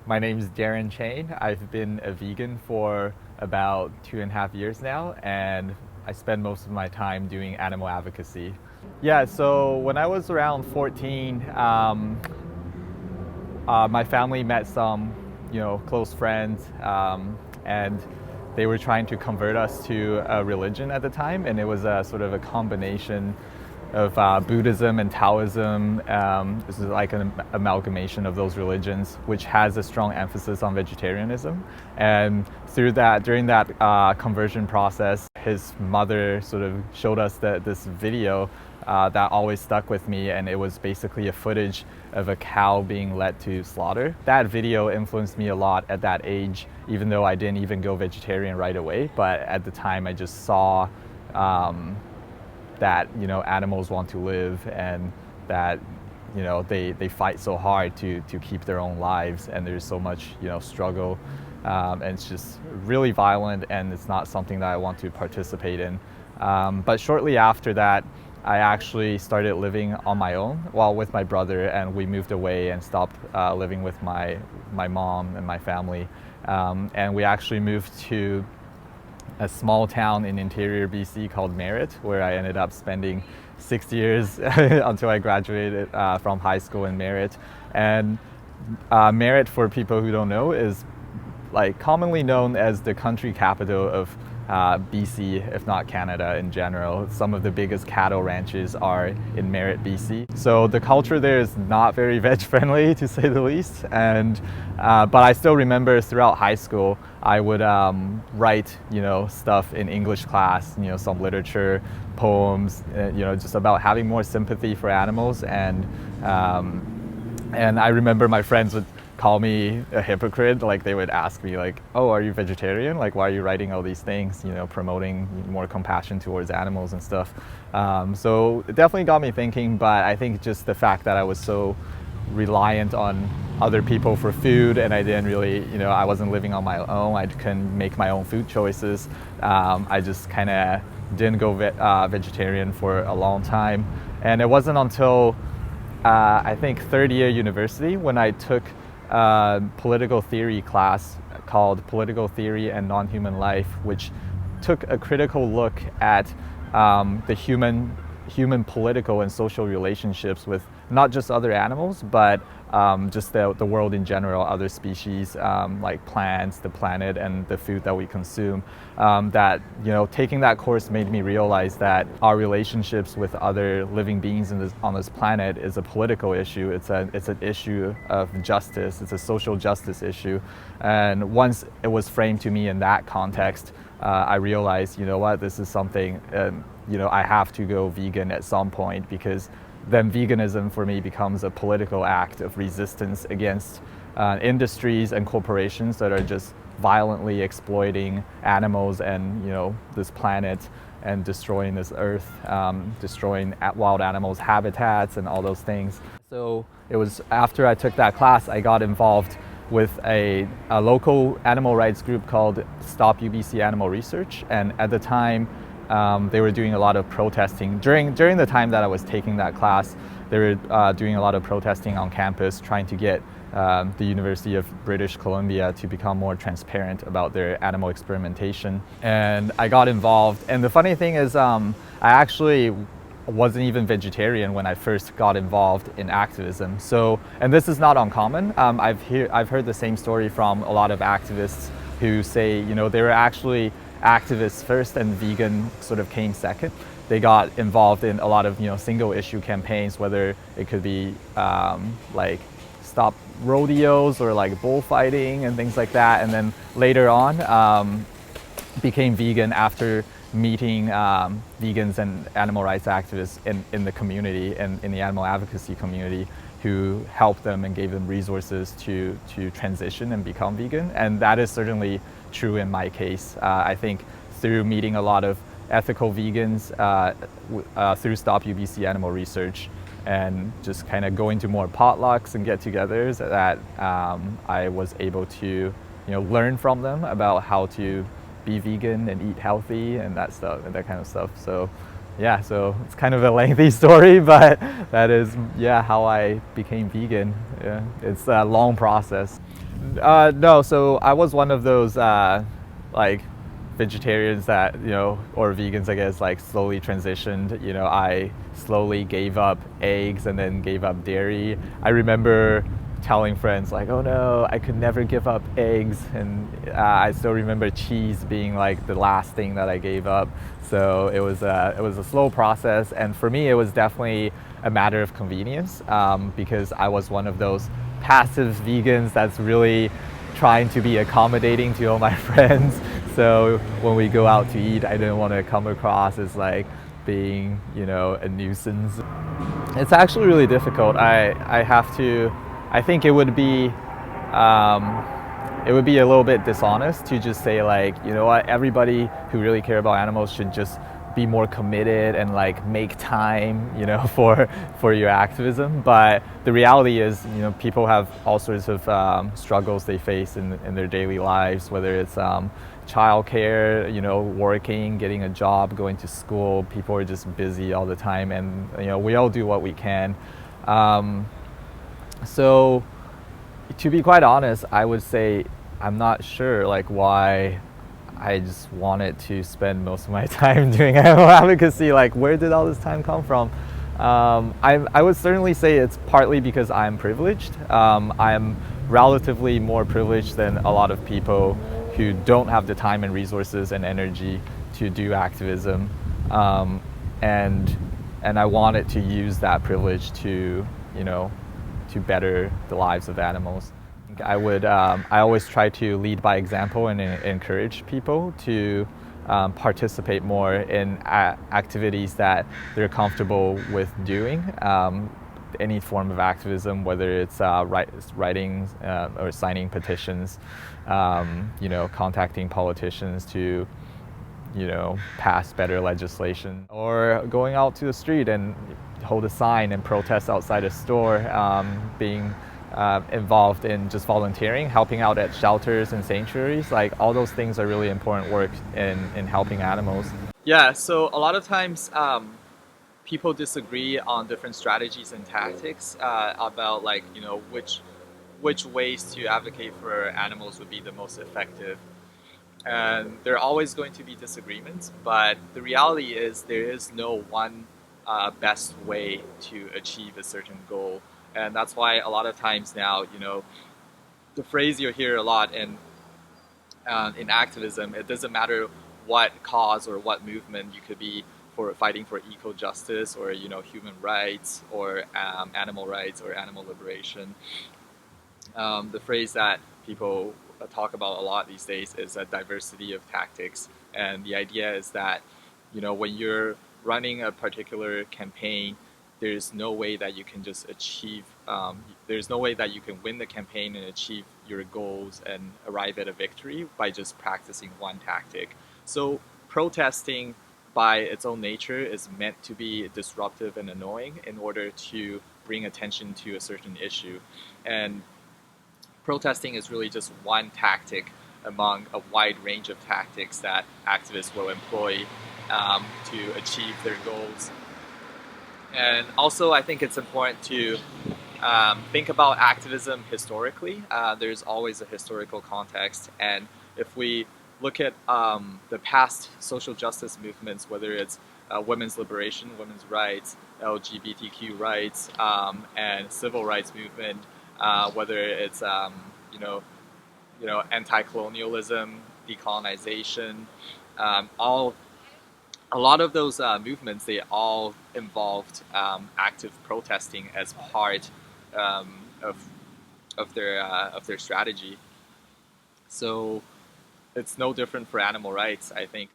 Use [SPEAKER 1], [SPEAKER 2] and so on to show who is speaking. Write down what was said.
[SPEAKER 1] My name is Darren Chang. I've been a vegan for about 2.5 years now, and I spend most of my time doing animal advocacy. Yeah, so when I was around 14, my family met some, close friends, and they were trying to convert us to a religion at the time, and it was a sort of a combination of Buddhism and Taoism. This is like an amalgamation of those religions, which has a strong emphasis on vegetarianism. And during that conversion process, his mother sort of showed us this video that always stuck with me, and it was basically a footage of a cow being led to slaughter. That video influenced me a lot at that age, even though I didn't even go vegetarian right away. But at the time, I just saw that animals want to live, and that they fight so hard to keep their own lives, and there's so much struggle, and it's just really violent, and it's not something that I want to participate in. But shortly after that, I actually started living on my own, well, with my brother, and we moved away and stopped living with my mom and my family, and we actually moved to a small town in interior BC called Merritt, where I ended up spending 6 years until I graduated from high school in Merritt. And Merritt, for people who don't know, is like commonly known as the country capital of BC, if not Canada in general. Some of the biggest cattle ranches are in Merritt, BC. So the culture there is not very veg friendly, to say the least. And but I still remember throughout high school, I would write stuff in English class, some literature, poems, just about having more sympathy for animals. And I remember my friends would call me a hypocrite. Like, they would ask me like, "Oh, are you vegetarian? Like, why are you writing all these things, promoting more compassion towards animals and stuff?" So it definitely got me thinking, but I think just the fact that I was so reliant on other people for food, and I didn't really, I wasn't living on my own, I couldn't make my own food choices. I just kind of didn't go vegetarian for a long time. And it wasn't until I think third year university, when I took political theory class called Political Theory and Non-Human Life, which took a critical look at the human political and social relationships with not just other animals, but just the world in general, other species, like plants, the planet, and the food that we consume. That taking that course made me realize that our relationships with other living beings on this planet is a political issue. It's an issue of justice. It's a social justice issue. And once it was framed to me in that context, I realized, what, this is something, I have to go vegan at some point, because then veganism for me becomes a political act of resistance against industries and corporations that are just violently exploiting animals and this planet, and destroying this earth, destroying wild animals' habitats and all those things. So it was after I took that class, I got involved with a local animal rights group called Stop UBC Animal Research, and at the time they were doing a lot of protesting. During the time that I was taking that class, they were doing a lot of protesting on campus, trying to get the University of British Columbia to become more transparent about their animal experimentation. And I got involved. And the funny thing is, I actually wasn't even vegetarian when I first got involved in activism. So, and this is not uncommon. I've heard the same story from a lot of activists who say, they were actually activists first and vegan sort of came second. They got involved in a lot of single issue campaigns, whether it could be like stop rodeos or like bullfighting and things like that, and then later on became vegan after meeting vegans and animal rights activists in the community and in the animal advocacy community, who helped them and gave them resources to transition and become vegan. And that is certainly true in my case. I think through meeting a lot of ethical vegans through Stop UBC Animal Research, and just kind of going to more potlucks and get-togethers, that I was able to learn from them about how to be vegan and eat healthy and that stuff and that kind of stuff. So yeah, so it's kind of a lengthy story, but that is how I became vegan. Yeah, it's a long process. No, so I was one of those like vegetarians that, or vegans, I guess, like slowly transitioned. I slowly gave up eggs and then gave up dairy. I remember telling friends like, oh no, I could never give up eggs, and I still remember cheese being like the last thing that I gave up. So it was a slow process, and for me it was definitely a matter of convenience, because I was one of those passive vegans that's really trying to be accommodating to all my friends. So when we go out to eat, I didn't want to come across as like being, a nuisance. It's actually really difficult. I think it would be a little bit dishonest to just say like, you know what, everybody who really care about animals should just be more committed and like make time, for your activism. But the reality is, people have all sorts of struggles they face in their daily lives, whether it's childcare, working, getting a job, going to school. People are just busy all the time, and we all do what we can. So to be quite honest, I would say I'm not sure like why I just wanted to spend most of my time doing animal advocacy. Like, where did all this time come from? I would certainly say it's partly because I'm privileged. I'm relatively more privileged than a lot of people who don't have the time and resources and energy to do activism, and I wanted to use that privilege to to better the lives of animals. I always try to lead by example and encourage people to participate more in activities that they're comfortable with doing. Any form of activism, whether it's writing or signing petitions, contacting politicians to pass better legislation, or going out to the street and hold a sign and protest outside a store, being involved in just volunteering, helping out at shelters and sanctuaries. Like, all those things are really important work in helping animals. Yeah, so a lot of times people disagree on different strategies and tactics about like, which ways to advocate for animals would be the most effective. And there are always going to be disagreements, but the reality is there is no one best way to achieve a certain goal. And that's why a lot of times now, the phrase you hear a lot in activism, it doesn't matter what cause or what movement you could be for fighting for eco justice or human rights or animal rights or animal liberation. The phrase that people talk about a lot these days is a diversity of tactics, and the idea is that when you're running a particular campaign, there's no way that you can just achieve there's no way that you can win the campaign and achieve your goals and arrive at a victory by just practicing one tactic. So protesting by its own nature is meant to be disruptive and annoying in order to bring attention to a certain issue, and protesting is really just one tactic among a wide range of tactics that activists will employ to achieve their goals. And also, I think it's important to think about activism historically. There's always a historical context, and if we look at the past social justice movements, whether it's women's liberation, women's rights, LGBTQ rights, and civil rights movement, whether it's anti-colonialism, decolonization, a lot of those movements, they all involved active protesting as part of their strategy. So it's no different for animal rights, I think.